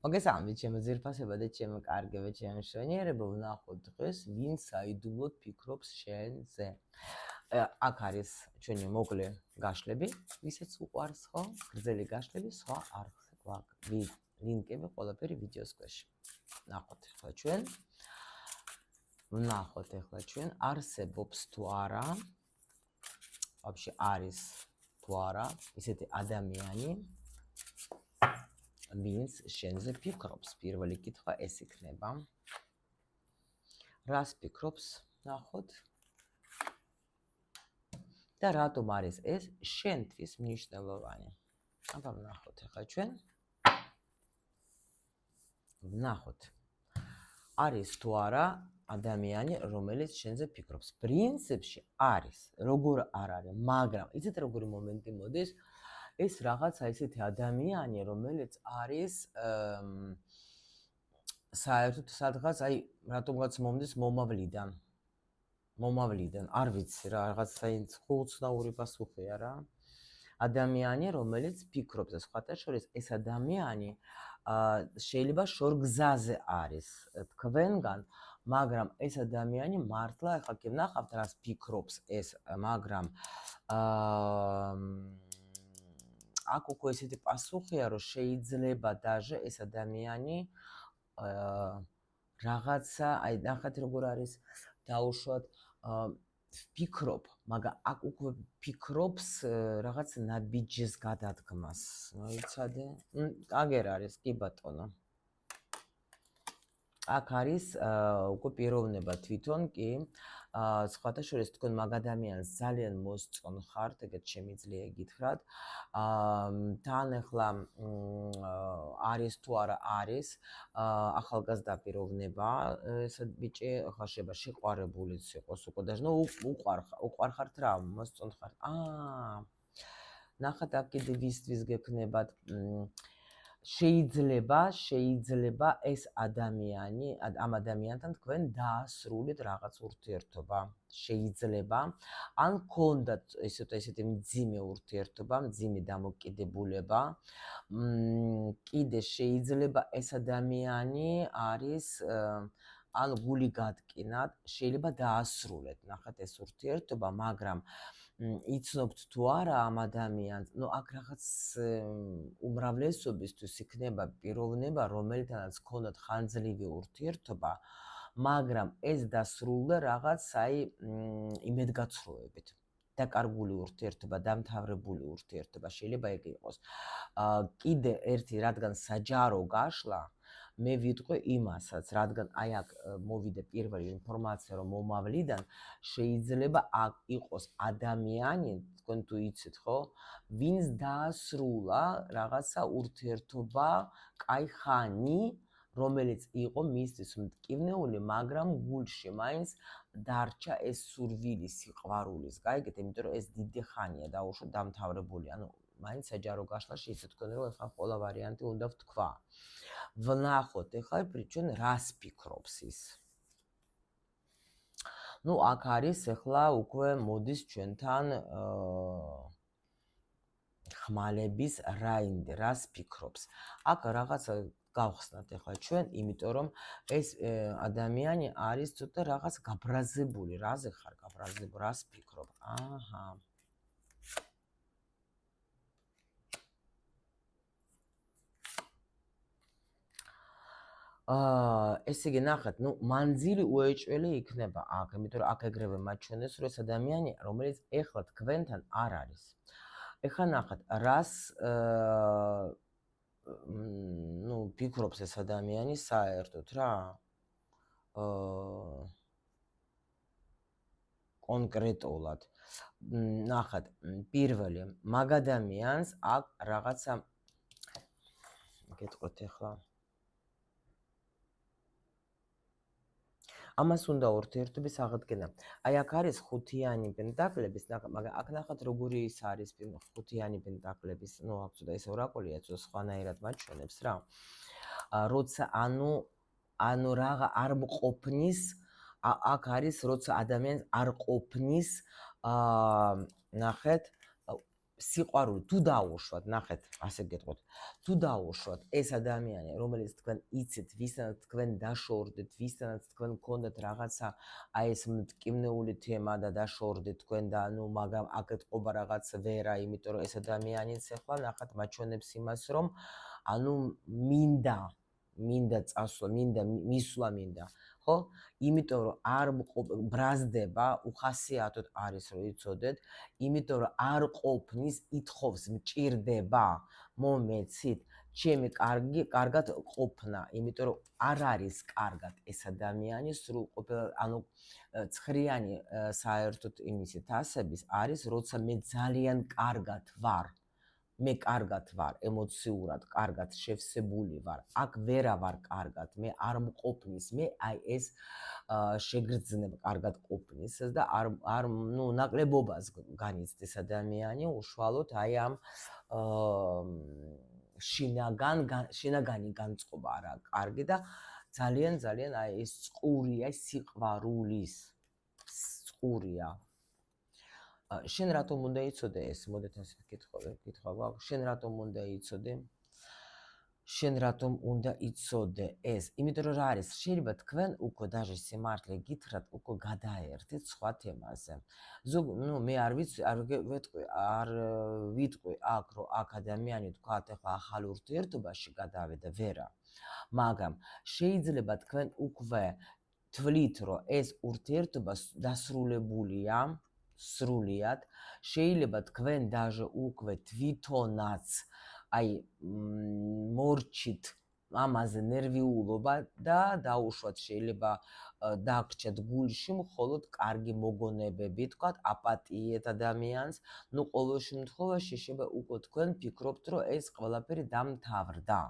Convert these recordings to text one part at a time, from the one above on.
მოგესალმებით, ჩემო ძირფასება და ჩემო კარგებო, ჩემო მშვენიერებო, ვნახოთ დღეს ვინ საიდუმლოდ ფიქრობს შენზე. აქ არის ჩვენი მოკლე გაშლები, ვისაც უყვარს ხო? გრძელი გაშლები, სხვა არ გვაქვს. ლინკები ყველაფერი ვიდეოს ქვეშ. ვნახოთ ახლა ჩვენ არსებობს თუ არა, ვაფშე არის თუ არა ისეთი ადამიანი, ვინც შენზე ფიქრობს. პირველი კითხვა ეს იქნება. რას ფიქრობს? ნახოთ. და რატომ არის ეს შენთვის მნიშვნელოვანი? აბა ვნახოთ ახლა ჩვენ. ვნახოთ. არის თუ არა ადამიანი, რომელიც შენზე ფიქრობს. პრინციპში არის, როგორ არ არის, მაგრამ იცით როგორი მომენტი მოდის? ეს რაღაცა ისეთი ადამიანი, რომელიც არის საერთოდ სადღაც, აი, რატომღაც მომდის მომავლიდან, არ ვიცი რა, რაღაც საინც უცნაური პასუხია რა. ადამიანი, რომელიც ფიქრობს, და სხვათა შორის ეს ადამიანი შეიძლება შორგზაზე არის თქვენგან, მაგრამ ეს ადამიანი მართლა, ახლა კი ვნახავთ რას ფიქრობს ეს, მაგრამ აქ უკვე ესეთი პასუხია, რომ შეიძლება დაჟე ეს ადამიანი რაღაცა, აი ნახეთ როგორ არის დაუშვათ ფიქრობ, მაგრამ აქ უკვე ფიქრობს რაღაც ნაბიჯის გადადგმას. მოიცადე? აგერ არის, კი ბატონო. აქ არის უკვე პიროვნება თვითონ კი, სხვათა შორის თქვენ მაგ ადამიანს ძალიან მოსწონ ხართ, ეგეთ შემიძლია გითხრათ. თან ახლა არის თუ არა არის ახალგაზრდა პიროვნება, ეს ბიჭი ახლა შეიძლება შეყვარებულიც იყოს უკვე და ნუ უყვარ ხართ რა, მოსწონ ხართ. ნახეთ აქ კიდე ვისთვის გექნებათ. შეიძლება ეს ადამიანი, ამ ადამიანთან თქვენ დაასრულეთ რაღაც ურთიერთობა. შეიძლება, ან გქონდათ ესეთი მძიმე ურთიერთობა, მძიმე დამოკიდებულება. კიდე შეიძლება ეს ადამიანი არის ან გული გატკინათ, შეიძლება დაასრულეთ, ნახეთ ეს ურთიერთობა, მაგრამ იცნობთ თუ არა ამ ადამიანს, ნუ აქ რაღაც უმრავლესობისთვის იქნება პიროვნება, რომელთანაც გქონდათ ხანძლივი ურთიერთობა, მაგრამ ეს დასრულდა რაღაც აი იმედგაცრუებით. დაკარგული ურთიერთობა, დამთავრებული ურთიერთობა, შეიძლება ეგ იყოს. კიდე ერთი, რადგან საჯარო გაშლა, მე ვიტყვი იმასაც, რადგან აი აქ მოვიდა პირველი ინფორმაცია, რომ მომავლიდან შეიძლება აქ იყოს ადამიანი, თქვენ თუ იცით ხო, ვინც დაასრულა რაღაცა ურთიერთობა, კაი ხანი, რომელიც იყო მისთვის მტკივნეული, მაგრამ გულში მაინც დარჩა ეს სურვილი სიყვარულის. გაიგეთ, იმიტომ რომ ეს დიდი ხანია დაუშვათ დამთავრებული, ანუ მაინც საჯარო გაშლაში იცით თქვენ რომ ახლა ყველა ვარიანტი უნდა ვთქვა. ვნახოთ ახლა ჩვენ რას ფიქრობს ის. ნუ აქ არის ახლა უკვე მოდის ჩვენთან ხმალების რაინდ, რას ფიქრობს. აქ რაღაცა გავხსნათ ახლა ჩვენ, იმიტომ რომ ეს ადამიანი არის ცოტა რაღაც გაბრაზებული, რაზე ხარ გაბრაზებული, რას ფიქრობ? ესე იგი ნახეთ, ნუ მანძილი უეჭველი იქნება აქ, იმიტომ რომ აქ ეგრევე მაჩვენეს, რომ ეს ადამიანი, რომელიც ეხლა თქვენთან არ არის. ეხლა ნახეთ, რას ნუ ფიქრობს ეს ადამიანი საერთოდ რა? კონკრეტულად. ნახეთ, პირველი, მაგ ადამიანს აქ რაღაცა გეტყვით ეხლა. ამას უნდა ურთიერთობის აღდგენა. აი აქ არის ხუთიანი პენტაკლების, მაგრამ აქ ნახეთ როგორი ის არის ხუთიანი პენტაკლების, ნუ აქ ცოტა ეს ორაკულია, ცოტა სხვანაირად მაჩვენებს რა. როცა ანუ რაღა არ მყოფნის, აქ არის როცა ადამიანს არ ყოფნის, ნახეთ, სიყვარული თუ დაუშვათ, ნახეთ, ასე გეტყვით. თუ დაუშვათ ეს ადამიანი, რომელიც თქვენ იცით, ვისთანაც თქვენ დაშორდეთ, ვისთანაც თქვენ გქონდათ რაღაცა აი ეს მტკივნეული თემა და დაშორდეთ თქვენ და მაგრამ აქეთ ყობა რაღაც ვერა, იმიტომ რომ ეს ადამიანიც ახლა ნახეთ მაჩვენებს იმას, რომ მინდა წასვლა, მისვლა მინდა, ხო? იმიტომ რომ არ ბრაზდება, უხასიათოდ არის რომ იცოდეთ, იმიტომ რომ არ ყოფნის, ითხოვს, მჭირდება, მომეცით, ჩემი კარგად ყოფნა, იმიტომ რომ არ არის კარგად ეს ადამიანი, სრულყოფილად, ცხრიანი საერთოდ იმისით ასების არის, როცა მე ძალიან კარგად ვარ. მე კარგად ვარ, ემოციურად კარგად შევსებული ვარ. აქ ვერა ვარ კარგად, მე არ მყოფნის, მე აი ეს შეგრძნებ კარგად ყოფნის და არ ნაკლებობას განიცდის ადამიანი უშუალოდ აი ამ შინაგანი განწყობა არა კარგი და ძალიან აი ეს წყურია, სიყვარულის წყურია. შენ რატომ უნდა იცოდე ეს? მოდეთ ასე კითხვა გვაქვს. შენ რატომ უნდა იცოდე? შენ რატომ უნდა იცოდე ეს? იმიტომ რომ რა არის, შეიძლება თქვენ უკვე დაჟე სიმართლე გითხრათ, უკვე გადაერთეთ სხვა თემაზე. მე არ ვიცი, არ ვიტყვი აქ, რომ აქ ადამიანი თქვათ, ახლა ახალ ურთიერთობაში გადავიდა, ვერა. მაგრამ შეიძლება თქვენ უკვე თვლით, რომ ეს ურთიერთობა დასრულებულია, სრულიად, შეიძლება თქვენ დაჟე უკვე თვითონაც აი მორჩით ამაზე ნერვიულობა და დაუშვათ შეიძლება დაგჭეთ გულში მხოლოდ კარგი მოგონებები, თქვათ აპატიეთ ადამიანს, ყოველ შემთხვევაში შეიძლება უკვე თქვენ ფიქრობთ, რომ ეს ყველაფერი დამთავრდა.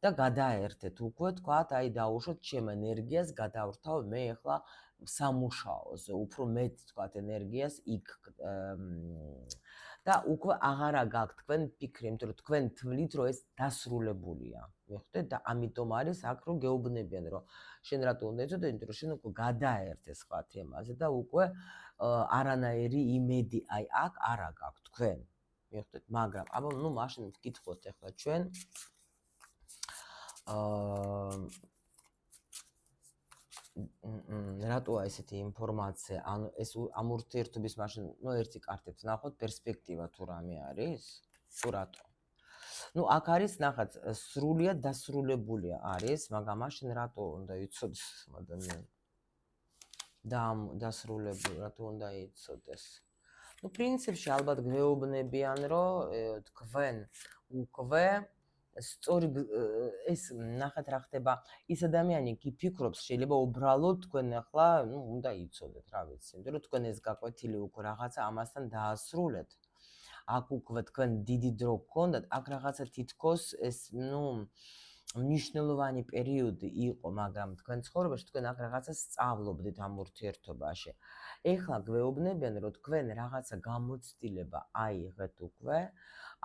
და გადაერთეთ უკვე თქვათ, აი დაუშვათ ჩემ ენერგიას, გადავრთავ მე ახლა სამუშაოზე, უფრო მეტ თქვათ ენერგიას იქ და უკვე აღარა გაქვთ თქვენ ფიქრი, იმიტომ რომ თქვენ თვლით, რომ ეს დასრულებულია. მიხვდეთ და ამიტომ არის აქ რომ გეუბნებიან, რომ შენ რატო უნდა იცოდე, იმიტომ რომ შენ უკვე გადაერთე სხვა თემაზე და უკვე არანაირი იმედი აი აქ არა გაქვთ თქვენ. მიხვდეთ, მაგრამ აბა მაშინ ვკითხოთ ახლა ჩვენ რატოა ესეთი ინფორმაცია, ანუ ეს ამ ურთიერთობის მაშინ, ერთი კარტით ნახოთ, პერსპექტივა თუ რამე არის, თუ რატო. აქ არის, ნახეთ, სრულიად დასრულებულია არის, მაგრამ მაშინ რატო უნდა იცოდეს ადამიანი? დასრულებული, რატო უნდა იცოდეს? პრინციპში ალბათ გვეუბნებიან, რომ თქვენ უკვე სწორი ეს ნახეთ რა ხდება, ის ადამიანი კი ფიქრობს, შეიძლება უბრალოდ თქვენ ახლა, უნდა იცოდეთ, რა ვიცი, იმიტომ რომ თქვენ ეს გაკვეთილი უკვე რაღაცა ამასთან დაასრულეთ. აქ უკვე თქვენ დიდი დრო გქონდათ, აქ რაღაცა თითქოს ეს, მნიშვნელოვანი პერიოდი იყო, მაგრამ თქვენ ცხოვრებაში თქვენ აქ რაღაცა სწავლობდით ამ ურთიერთობაში. ეხლა გვეუბნებიან, რომ თქვენ რაღაცა გამოცდილება აიღეთ უკვე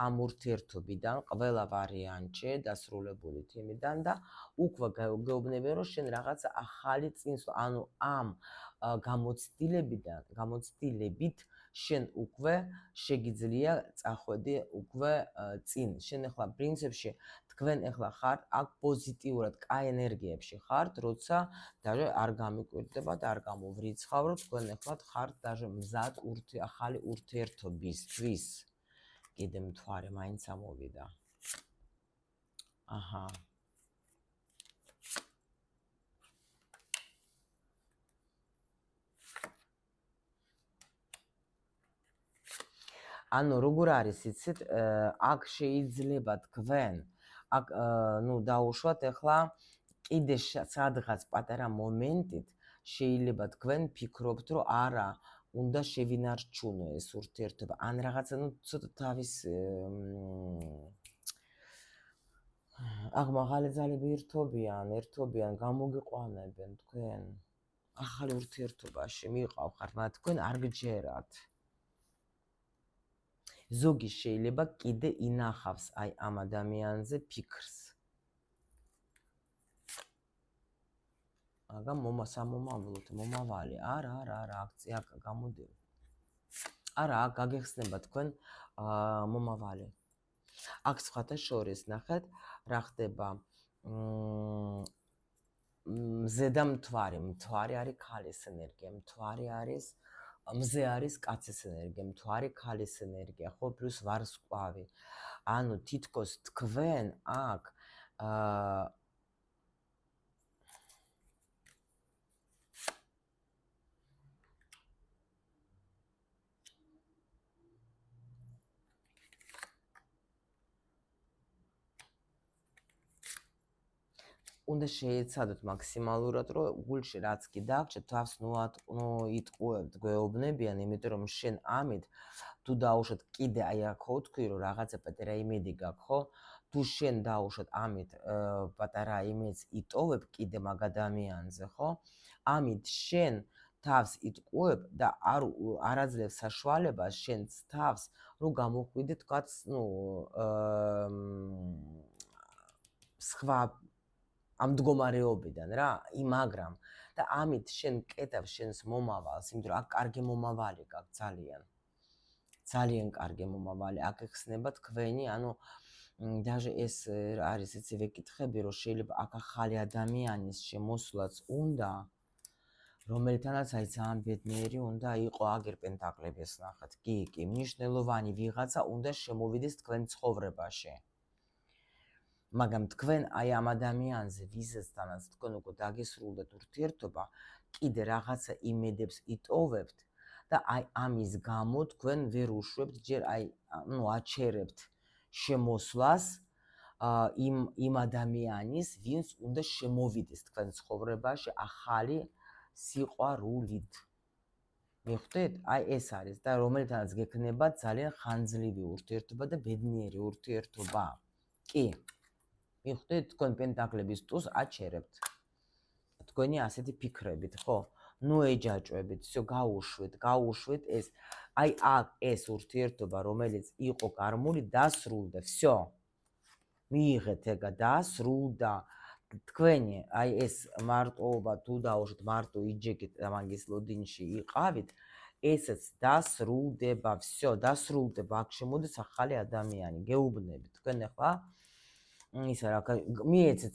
ამ ურთიერთობიდან, ყველა ვარიანტში დასრულებული თემიდან და უკვე გეუბნებიან, რომ შენ რაღაცა ახალი წინსვლა, ანუ ამ გამოცდილებით შენ უკვე შეგიძლია წახვედი უკვე წინ. შენ ახლა პრინციპში თქვენ ახლა ხართ აქ პოზიტიურად, კაი ენერგიებში ხართ, როცა даже არ გამიკვირდება და არ გამოვრიცხავ, რომ თქვენ ახლა ხართ даже მზად ახალი ურთიერთობისთვის. კიდე მთვარე მაინც ამოვიდა. აჰა. ანუ როგორ არის, იცით, აქ შეიძლება თქვენ აქ დაუშვათ ახლა კიდე სადღაც პატარა მომენტით შეიძლება თქვენ ფიქრობთ, რომ არა, უნდა შევინარჩუნო ეს ურთიერთობა, ან რაღაცა ცოტა თავის აქ მაღალი ძალები ერთობიან, გამოგიყვანებენ თქვენ ახალ ურთიერთობაში მიყავხართ, მაგრამ თქვენ არ გჯერათ. ზოგი შეიძლება კიდე ინახავს აი ამ ადამიანზე ფიქრს. მაგრამ მომავალი, არა, აქცია გამოდევ. არა, აქ გაგეხსნება თქვენ მომავალი. აქ სხვათა შორის ნახეთ, რა ხდება ზედა მთვარი, მთვარი არის ქალის ენერგია, მთვარი არის მზე არის კაცის ენერგია, მთვარი ქალის ენერგია, ხო, პლუს ვარსკვლავი. ანუ თითქოს თქვენ აქ უნდა შეეცადოთ მაქსიმალურად, რომ გულში რაც კი დაგჭირთ, თავს იტყუებთ, გვეუბნებიან, იმიტომ რომ შენ ამით თუ დაუშვათ კიდე აი აქ თქვი, რომ რაღაცა პატარა იმედი გაქვს, ხო? თუ შენ დაუშვათ ამით პატარა იმედს იტოვებ კიდე მაგ ადამიანზე, ხო? ამით შენ თავს იტყუებ და არ აძლევს საშუალებას შენს თავს, რომ გამოხვიდე თქვაც, სხვა ამ მდგომარეობიდან რა, მაგრამ და ამით შენ კეთებ შენს მომავალს, იმიტომ რომ აქ კარგი მომავალი გაქვს ძალიან. ძალიან კარგი მომავალი, აქ ეხსნება თქვენი, ანუ даже ეს არის იცი ვეკითხები, რომ შეიძლება აქ ახალი ადამიანის შემოსვლაც უნდა, რომელთანაც აი ძალიან ბედნიერი უნდა იყო აგერ პენტაკლების ნახეთ. კი, მნიშვნელოვანი ვიღაცა უნდა შემოვიდეს თქვენ ცხოვრებაში. მაგრამ თქვენ აი ამ ადამიანზე ვიზესთანაც თქვენ უკვე დაგესრულდეთ ურთიერთობა, კიდე რაღაცა იმედებს იტოვებთ და აი ამის გამო თქვენ ვერ უშვებთ ჯერ აი აჩერებთ შემოსვლას იმ ადამიანის, ვინც უნდა შემოვიდეს თქვენ ცხოვრებაში ახალი სიყვარულით. მიხვდით? აი ეს არის და რომელთანაც გექნება ძალიან ხანძლივი ურთიერთობა და ბედნიერი ურთიერთობა. კი. მიხვდით, თქვენ პენტაკლების ტუს აჩერებთ. თქვენი ასეთი ფიქრებით, ხო? ნუ ეჯაჭვებით, всё გაუშვით ეს. აი აქ ეს ურთიერთობა, რომელიც იყო გარმული, დასრულდა, всё. მიიღეთ ეგა დასრულდა. თქვენი აი ეს მარტოობა თუ დაუშვით მარტო იჯეკით და მაგის ლოდინში იყავით, ესეც დასრულდება, всё, დასრულდება. აქ შემოდის ახალი ადამიანი. გეუბნებით, თქვენ ახლა ისა რა მიეცეთ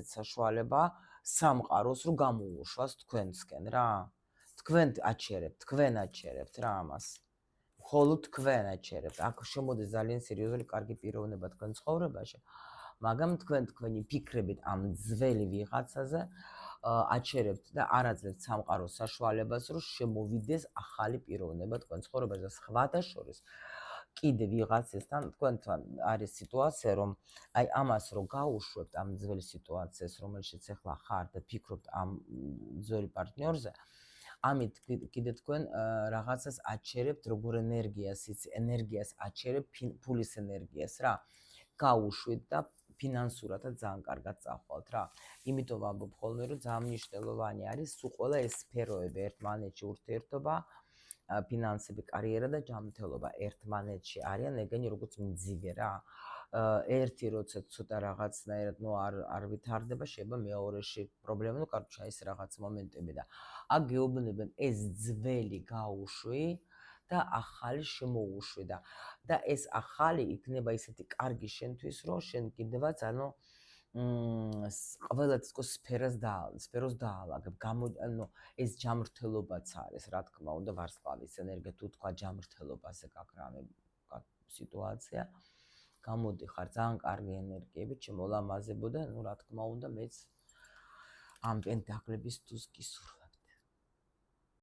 საშუალება სამყაროს რომ გამოუშვას თქვენსკენ რა. თქვენ აჩერებთ რა ამას. მხოლოდ თქვენ აჩერებთ. აქ შემოდის ძალიან სერიოზული კარგი პიროვნება თქვენ ცხოვრებაში. მაგრამ თქვენი ფიქრებით ამ ძველი ვიღაცაზე აჩერებთ და არ აძლევთ სამყაროს საშუალებას რომ შემოვიდეს ახალი პიროვნება თქვენ ცხოვრებაში და სხვათა შორის კიდე ვიღაცესთან თქვენთან არის სიტუაცია, რომ აი ამას რომ გაუშვებთ ამ ძველი სიტუაციას, რომელშიც ახლა ხართ და ფიქრობთ ამ ძველი პარტნიორზე, ამით კიდე თქვენ რაღაცას აჩერებთ, როგორ ენერგიას აჩერებთ, ფულის ენერგიას რა. გაუშვით და ფინანსურადაც ძალიან კარგად წახვალთ რა. იმიტომ ვამბობ ხოლმე, რომ ძალიან მნიშვნელოვანი არის სულ ყველა ეს სფეროები ერთმანეთში ურთიერთობა, ფინანსები, კარიერა და ჯანმრთელობა ერთმანეთში არიან ეგენი როგორც მძივე რა. ერთი როცა ცოტა რაღაცნაირად არ ვითარდება, შეიძლება მეორეში პრობლემა, კაროჩა ეს რაღაც მომენტები და აქ გეუბნებენ ეს ძველი გაუშვი და ახალი შემოუშვი და ეს ახალი იქნება ისეთი კარგი შენთვის, რომ შენ კიდევაც ყველა სფეროს დაალაგებ. ეს ჯანმრთელობაც არის, რა თქმა უნდა, ვარსკვლავის ენერგია თუ თქვა ჯანმრთელობაზე გაქვს რამე სიტუაცია. გამოდიხარ ძალიან კარგი ენერგიები, შემოლამაზებო და რა თქმა უნდა, მეც ამ პენტაკლების ტუს გისურვებ.